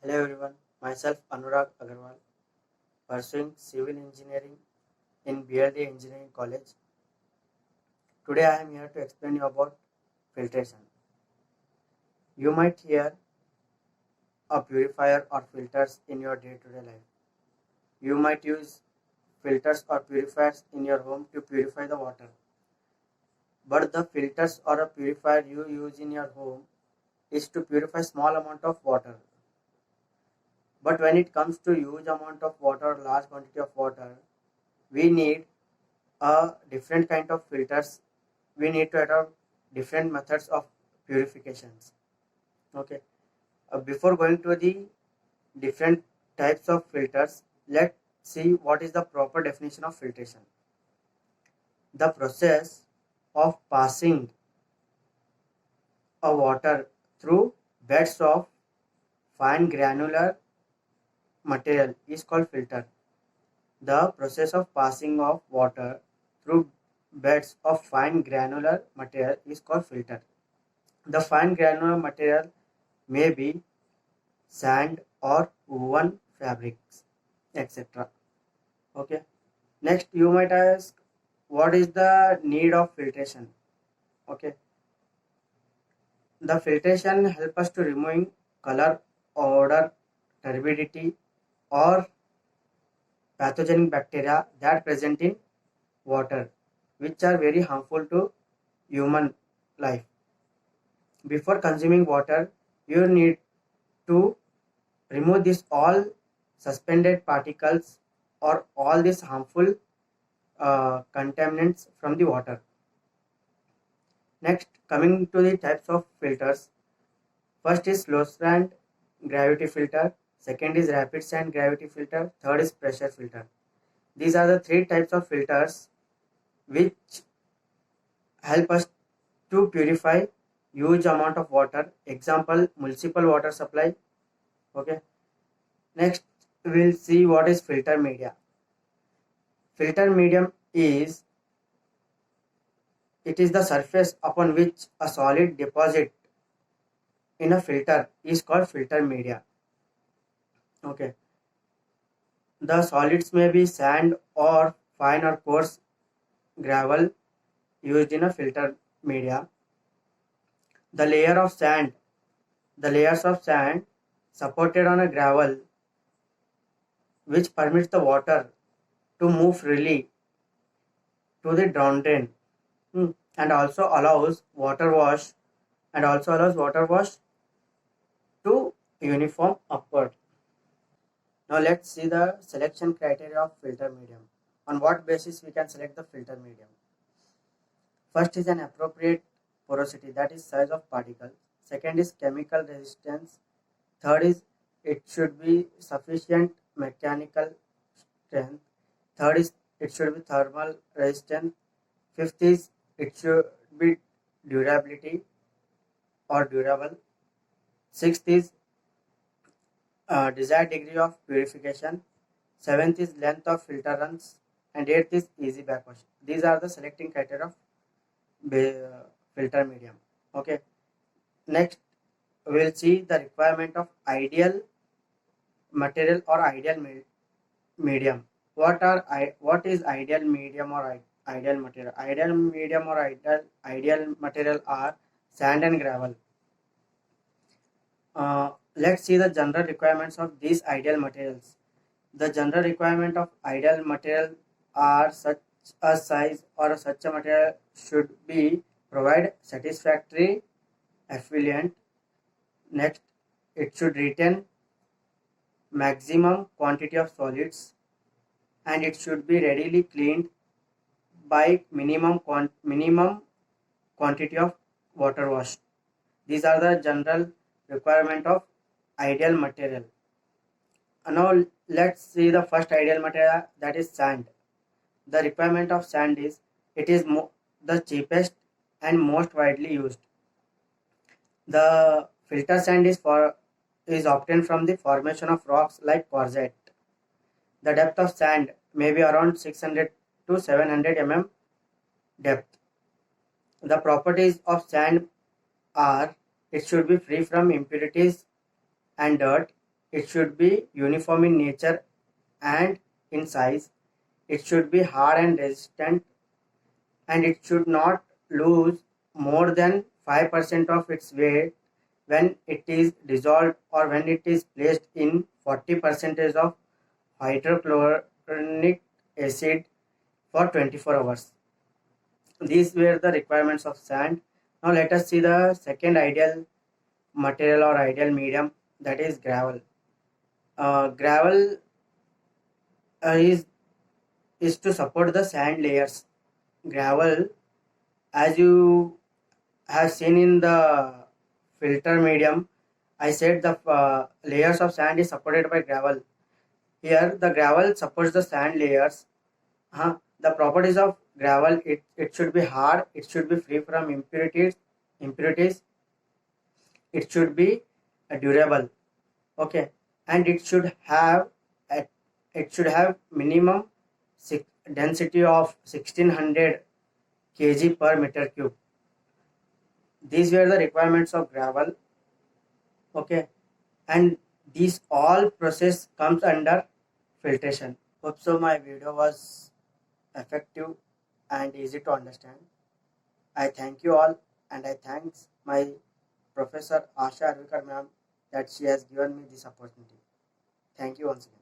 Hello everyone, myself Anurag Agarwal, pursuing civil engineering in BLD Engineering College. Today I am here to explain you about filtration. You might hear a purifier or filters in your day-to-day life. You might use filters or purifiers in your home to purify the water. But the filters or a purifier you use in your home is to purify small amount of water. But when it comes to huge amount of water, large quantity of water, we need a different kind of filters. We need to adopt different methods of purifications. Okay. Before going to the different types of filters, let's see what is the proper definition of filtration. The process of passing a water through beds of fine granular material is called filter. The process of passing of water through beds of fine granular material is called filter. The fine granular material may be sand or woven fabrics, etc. Okay. Next, you might ask, what is the need of filtration? Okay. The filtration help us to removing color, odor, turbidity, or pathogenic bacteria that present in water, which are very harmful to human life. Before consuming water, you need to remove this all suspended particles or all these harmful contaminants from the water. Next, coming to the types of filters. First is slow sand gravity filter. Second is rapid sand gravity filter. Third is pressure filter. These are the three types of filters which help us to purify huge amount of water. Example, municipal water supply. Okay. Next, we'll see what is filter media. Filter medium is the surface upon which a solid deposit in a filter is called filter media. Okay. The solids may be sand or fine or coarse gravel used in a filter media. The layers of sand supported on a gravel which permits the water to move freely to the down drain, and also allows water wash to uniform upward. Now let's see the selection criteria of filter medium. On what basis we can select the filter medium? First is an appropriate porosity, that is size of particle. Second is chemical resistance. Third is it should be sufficient mechanical strength. Third is it should be thermal resistant. Fifth is it should be durability or durable. Sixth is desired degree of purification. Seventh is length of filter runs. And eighth is easy backwash. These are the selecting criteria of filter medium. Okay. Next, we'll see the requirement of ideal material or ideal medium. What is ideal medium or ideal material? Ideal medium or ideal material are sand and gravel. Let's see the general requirements of these ideal materials. The general requirement of ideal material are such a size or such a material should be provide satisfactory effluent. Next, it should retain maximum quantity of solids, and it should be readily cleaned by minimum quantity of water wash. These are the general requirement of ideal material. Now let's see the first ideal material, that is sand. The requirement of sand is it is the cheapest and most widely used. The filter sand is obtained from the formation of rocks like quartzite. The depth of sand may be around 600 to 700 mm depth. The properties of sand are it should be free from impurities and dirt. it should be uniform in nature and in size, it should be hard and resistant, and it should not lose more than 5% of its weight when it is dissolved or when it is placed in 40% of hydrochloric acid for 24 hours. These were the requirements of sand. Now let us see the second ideal material or ideal medium, that is gravel. Gravel is to support the sand layers. Gravel, as you have seen in the filter medium, I said the layers of sand is supported by gravel. Here the gravel supports the sand layers. The properties of gravel, it should be hard, it should be free from impurities, it should be durable, okay, and it should have minimum density of 1600 kg per meter cube. These were the requirements of gravel, okay, and these all process comes under filtration. Hope so my video was effective and easy to understand. I thank you all, and I thanks my Professor Asha Arvikar ma'am that she has given me this opportunity. Thank you once again.